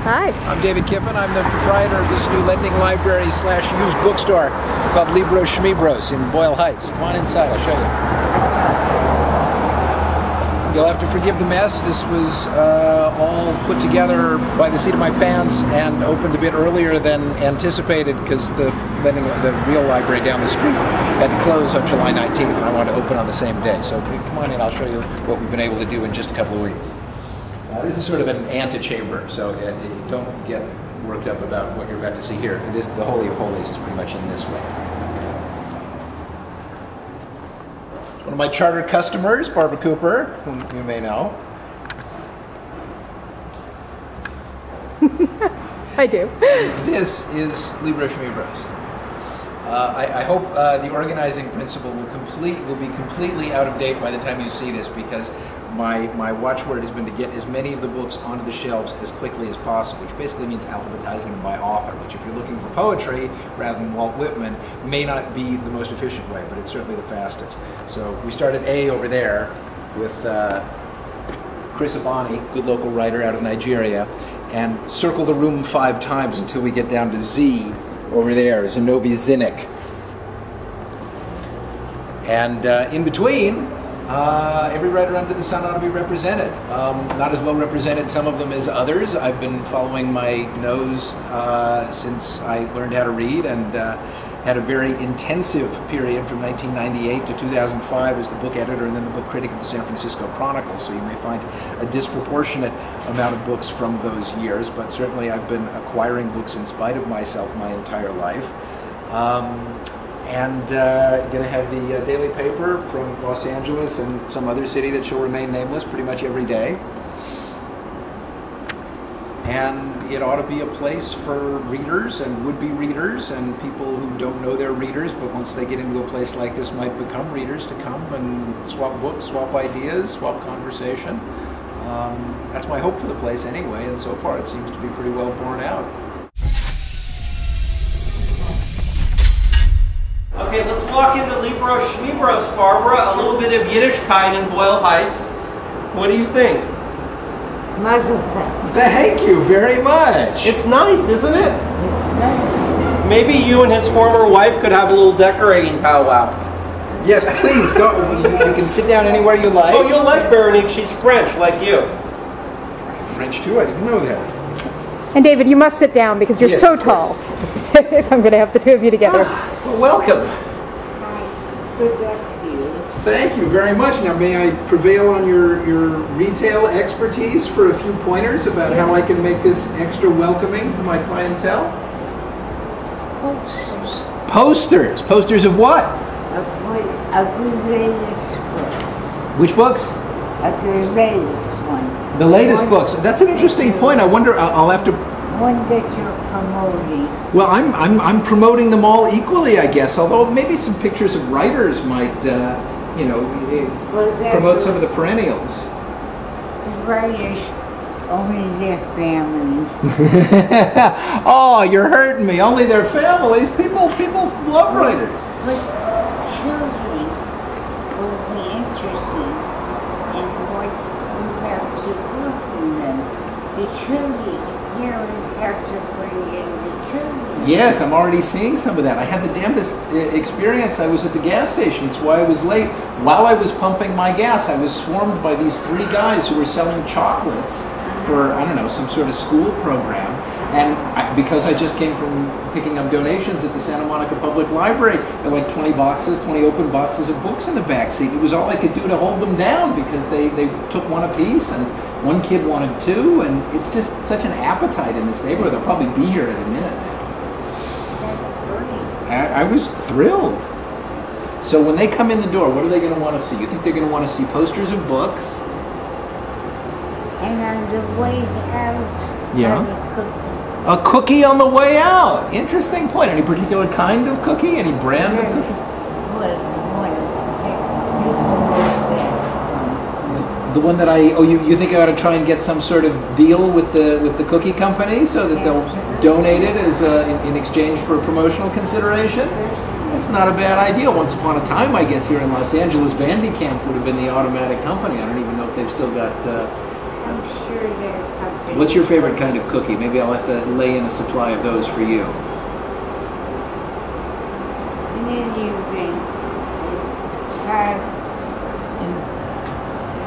Hi. I'm David Kipen. I'm the proprietor of this new lending library / used bookstore called Libros Schmibros in Boyle Heights. Come on inside, I'll show you. You'll have to forgive the mess. This was all put together by the seat of my pants and opened a bit earlier than anticipated because the real library down the street had to close on July 19th and I wanted to open on the same day. So come on in, I'll show you what we've been able to do in just a couple of weeks. This is sort of an antechamber, so don't get worked up about what you're about to see here. The Holy of Holies is pretty much in this way. One of my charter customers, Barbara Cooper, whom you may know. I do. This is Libros Schmibros. I hope the organizing principle will be completely out of date by the time you see this, because my watchword has been to get as many of the books onto the shelves as quickly as possible, which basically means alphabetizing them by author, which if you're looking for poetry rather than Walt Whitman may not be the most efficient way, but it's certainly the fastest. So we started A over there with Chris Abani, good local writer out of Nigeria, and circle the room 5 times until we get down to Z over there, Zenobi Zinnik. And in between, every writer under the sun ought to be represented. Not as well represented, some of them, as others. I've been following my nose since I learned how to read, and had a very intensive period from 1998 to 2005 as the book editor and then the book critic of the San Francisco Chronicle. So you may find a disproportionate amount of books from those years, but certainly I've been acquiring books in spite of myself my entire life. And going to have the daily paper from Los Angeles and some other city that shall remain nameless pretty much every day. And it ought to be a place for readers and would-be readers and people who don't know they're readers, but once they get into a place like this might become readers, to come and swap books, swap ideas, swap conversation. That's my hope for the place anyway, and so far it seems to be pretty well borne out. Okay, let's walk into Libros Schmibros, Barbara. A little bit of Yiddishkeit in Boyle Heights. What do you think? Thank you very much. It's nice, isn't it? Maybe you and his former wife could have a little decorating powwow. Yes, please. Go. You can sit down anywhere you like. Oh, you'll like Veronique. She's French, like you. French too? I didn't know that. And David, you must sit down because you're so tall. If I'm going to have the two of you together. Well, welcome. Hi. Good luck to you. Thank you very much. Now, may I prevail on your retail expertise for a few pointers about how I can make this extra welcoming to my clientele? Posters. Posters. Posters of what? Of the latest books. Which books? Of your latest one. The latest books. That's an interesting point. I wonder. I'll have to. One that you're promoting. Well, I'm promoting them all equally, I guess. Although maybe some pictures of writers might, you know, promote some of the perennials. The writers, only their families. Oh, you're hurting me. Only their families. People love writers. But children will be interested in what you have to offer them. The children, parents have to bring in the children. Yes, I'm already seeing some of that. I had the damnedest experience. I was at the gas station. It's why I was late. While I was pumping my gas, I was swarmed by these 3 guys who were selling chocolates for, I don't know, some sort of school program. And because I just came from picking up donations at the Santa Monica Public Library, there were like 20 open boxes of books in the back seat. It was all I could do to hold them down because they took one apiece, and one kid wanted 2, and it's just such an appetite in this neighborhood. They'll probably be here in a minute now. I was thrilled. So when they come in the door, what are they going to want to see? You think they're going to want to see posters of books? And on the way out, Yeah. a cookie. A cookie on the way out. Interesting point. Any particular kind of cookie? Any brand of cookie? The one that you think I ought to try and get some sort of deal with the cookie company so that they'll donate it as in exchange for promotional consideration? That's not a bad idea. Once upon a time, I guess, here in Los Angeles, Vandy Camp would have been the automatic company. I don't even know if they've still got I'm sure there are companies. What's your favorite kind of cookie? Maybe I'll have to lay in a supply of those for you. And then you can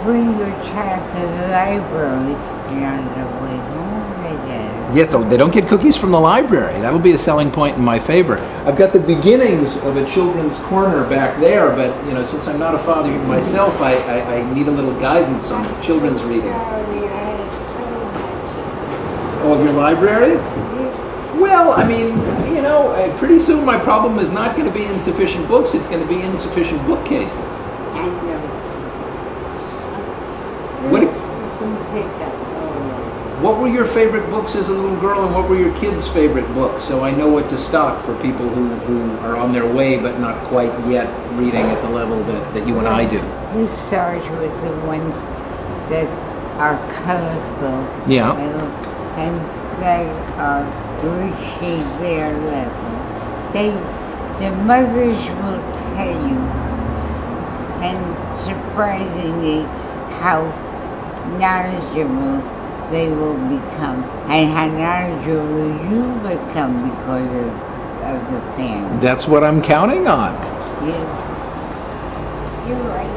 bring your child to the library and on the way home they get it. Yes, they don't get cookies from the library. That'll be a selling point in my favor. I've got the beginnings of a children's corner back there, but you know, since I'm not a father myself, I need a little guidance on children's reading. Sorry, I have so much. Oh, of your library? Well, I mean, you know, pretty soon my problem is not going to be insufficient books, it's going to be insufficient bookcases. I know. What This if- you can pick up all of it. What were your favorite books as a little girl, and what were your kids' favorite books? So I know what to stock for people who are on their way but not quite yet reading at the level that you and I do. You start with the ones that are colorful. Yeah. And they are reaching their level. The mothers will tell you, and surprisingly, how knowledgeable they will become, and how knowledgeable you become because of the parents. That's what I'm counting on. You're right.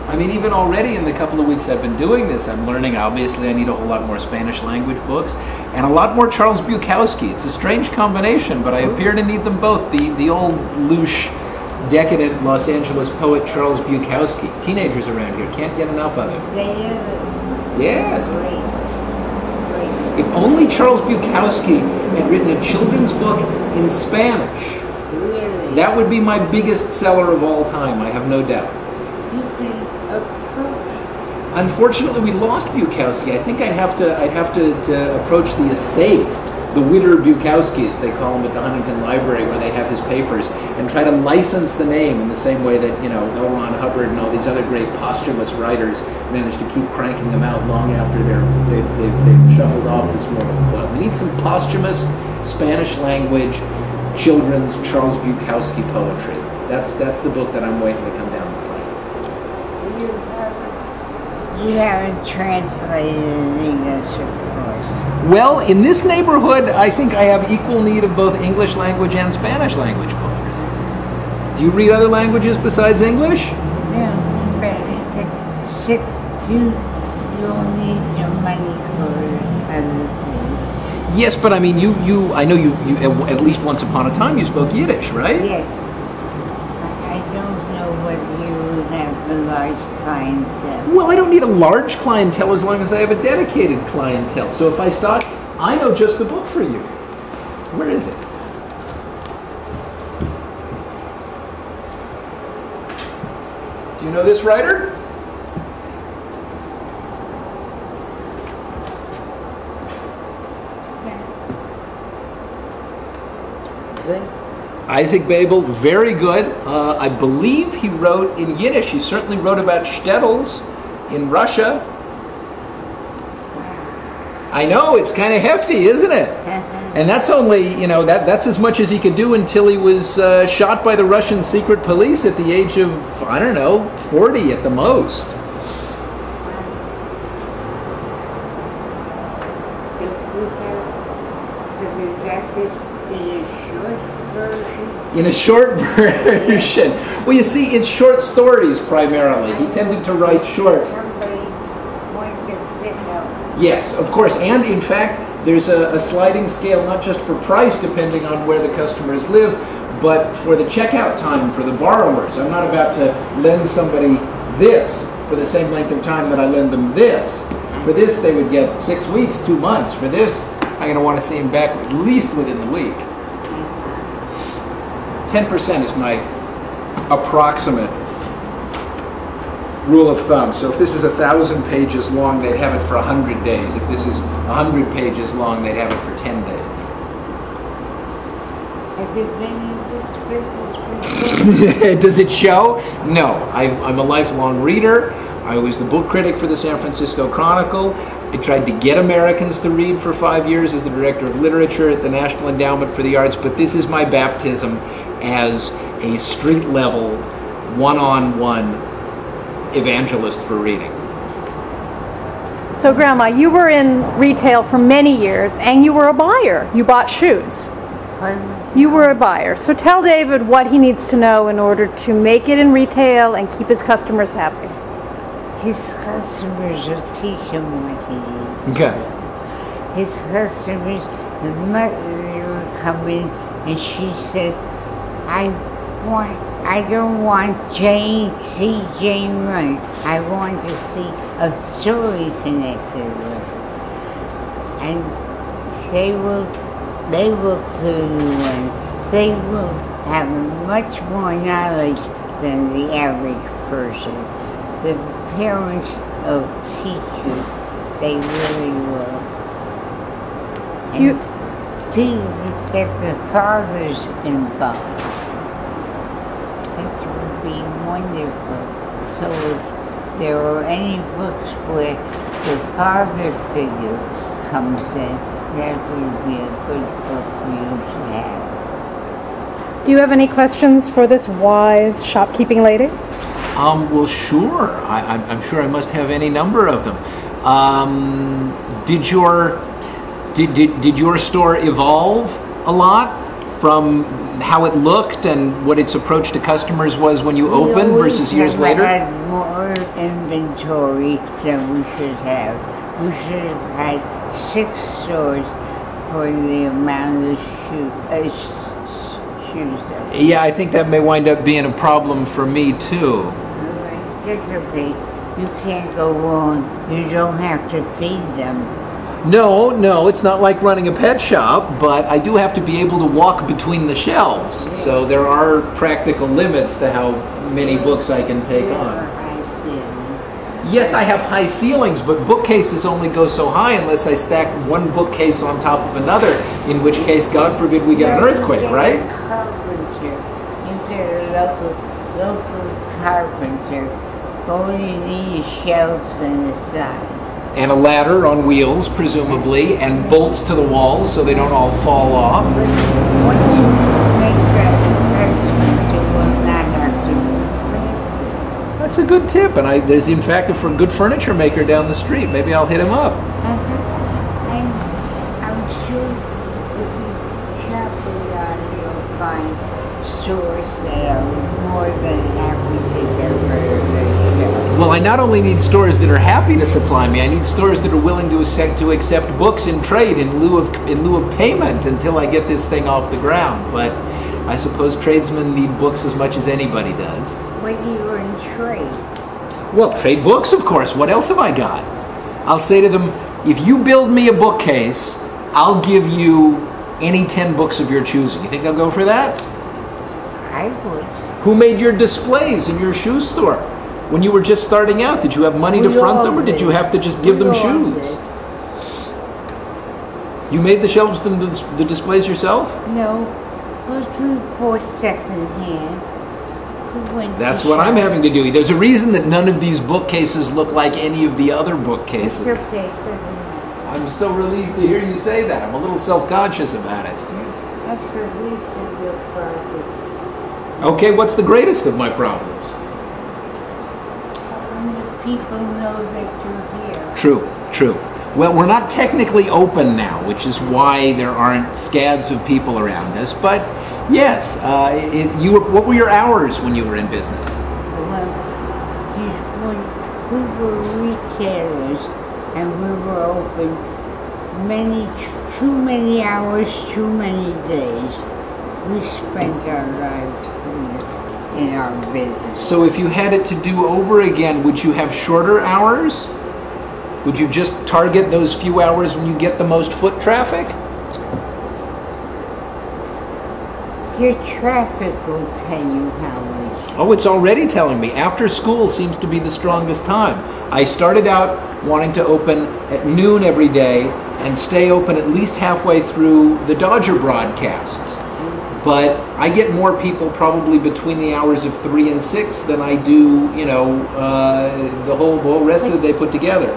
I mean, even already in the couple of weeks I've been doing this, I'm learning, obviously, I need a whole lot more Spanish language books and a lot more Charles Bukowski. It's a strange combination, but I appear to need them both. The old louche, decadent Los Angeles poet Charles Bukowski. Teenagers around here can't get enough of him. They are Yes. great. If only Charles Bukowski had written a children's book in Spanish, Really. that would be my biggest seller of all time, I have no doubt. You can approach. Unfortunately, we lost Bukowski. I think I'd have to approach the estate, the Widder Bukowskis, they call them at the Huntington Library, where they have his papers, and try to license the name in the same way that, you know, L. Ron Hubbard and all these other great posthumous writers managed to keep cranking them out long after they've shuffled off this mortal coil. We need some posthumous Spanish language children's Charles Bukowski poetry. That's the book that I'm waiting to come down the pike. You haven't translated in English, of course. Well, in this neighborhood, I think I have equal need of both English language and Spanish language books. Do you read other languages besides English? No, but you'll need your money for other things. Yes, but I mean, I know you at least once upon a time you spoke Yiddish, right? Yes. I don't know whether you will have the large clientele. Well, I don't need a large clientele as long as I have a dedicated clientele. So if I stock, I know just the book for you. Where is it? Do you know this writer? Good. Isaac Babel, very good. I believe he wrote in Yiddish. He certainly wrote about shtetls in Russia. I know, it's kind of hefty, isn't it? And that's only, you know, that's as much as he could do until he was shot by the Russian secret police at the age of, I don't know, 40 at the most. So we've got this in a short version. In a short version. Well, you see, it's short stories primarily. He tended to write short. Somebody wants it written out. Yes, of course. And in fact, there's a sliding scale, not just for price, depending on where the customers live, but for the checkout time for the borrowers. I'm not about to lend somebody this for the same length of time that I lend them this. For this, they would get 6 weeks, 2 months. For this, I'm going to want to see them back at least within the week. 10% is my approximate rule of thumb. So if this is 1,000 pages long, they'd have it for 100 days. If this is 100 pages long, they'd have it for 10 days. Have you been in this business before? Does it show? No. I'm a lifelong reader. I was the book critic for the San Francisco Chronicle. I tried to get Americans to read for 5 years as the director of literature at the National Endowment for the Arts, but this is my baptism as a street-level, one-on-one evangelist for reading. So Grandma, you were in retail for many years and you were a buyer. You bought shoes. You were a buyer. So tell David what he needs to know in order to make it in retail and keep his customers happy. His customers will teach him what he needs. Okay. His customers, the mother will come in and she says, I don't want see Jane run. I want to see a story connected with it. And they will clue you in. They will have much more knowledge than the average person. The parents will teach you. They really will. And to get the fathers involved. That would be wonderful. So if there are any books where the father figure comes in, that would be a good book for you to have. Do you have any questions for this wise shopkeeping lady? Well, sure. I'm sure I must have any number of them. Did your store evolve a lot from how it looked and what its approach to customers was when you opened versus years later? We had more inventory than we should have. We should have had 6 stores for the amount of shoes. Yeah, I think that may wind up being a problem for me too. That's okay. You can't go wrong. You don't have to feed them. No, it's not like running a pet shop, but I do have to be able to walk between the shelves. So there are practical limits to how many books I can take on. Yes, I have high ceilings, but bookcases only go so high unless I stack one bookcase on top of another, in which case, God forbid, we get an earthquake, right? Carpenter. You get a local carpenter. All you need is shelves and a side. And a ladder on wheels, presumably, and bolts to the walls so they don't all fall off. Once you make that investment, you will not have to replace it. That's a good tip, and there's in fact a good furniture maker down the street. Maybe I'll hit him up. And I'm sure if you shop around, you'll find stores that are more than happy to get rid of their shelves. Well, I not only need stores that are happy to supply me, I need stores that are willing to accept books in trade in lieu of payment until I get this thing off the ground. But I suppose tradesmen need books as much as anybody does. When you're in trade. Well, trade books, of course. What else have I got? I'll say to them, if you build me a bookcase, I'll give you any 10 books of your choosing. You think I'll go for that? I would. Who made your displays in your shoe store? When you were just starting out, did you have money to front them, or did you have to just give them shoes? You made the shelves and the displays yourself? No, but we bought secondhand. That's what I'm having to do. There's a reason that none of these bookcases look like any of the other bookcases. It's okay. I'm so relieved to hear you say that. I'm a little self-conscious about it. That's the least of your problem. Okay, what's the greatest of my problems? When the people know that you're here. True. Well, we're not technically open now, which is why there aren't scads of people around us. But yes, what were your hours when you were in business? Well, when we were retailers and we were open too many hours, too many days. We spent our lives in our business. So if you had it to do over again, would you have shorter hours? Would you just target those few hours when you get the most foot traffic? Your traffic will tell you how much. Oh, it's already telling me. After school seems to be the strongest time. I started out wanting to open at noon every day and stay open at least halfway through the Dodger broadcasts. But I get more people probably between the hours of 3 and 6 than I do, the whole rest of the day put together.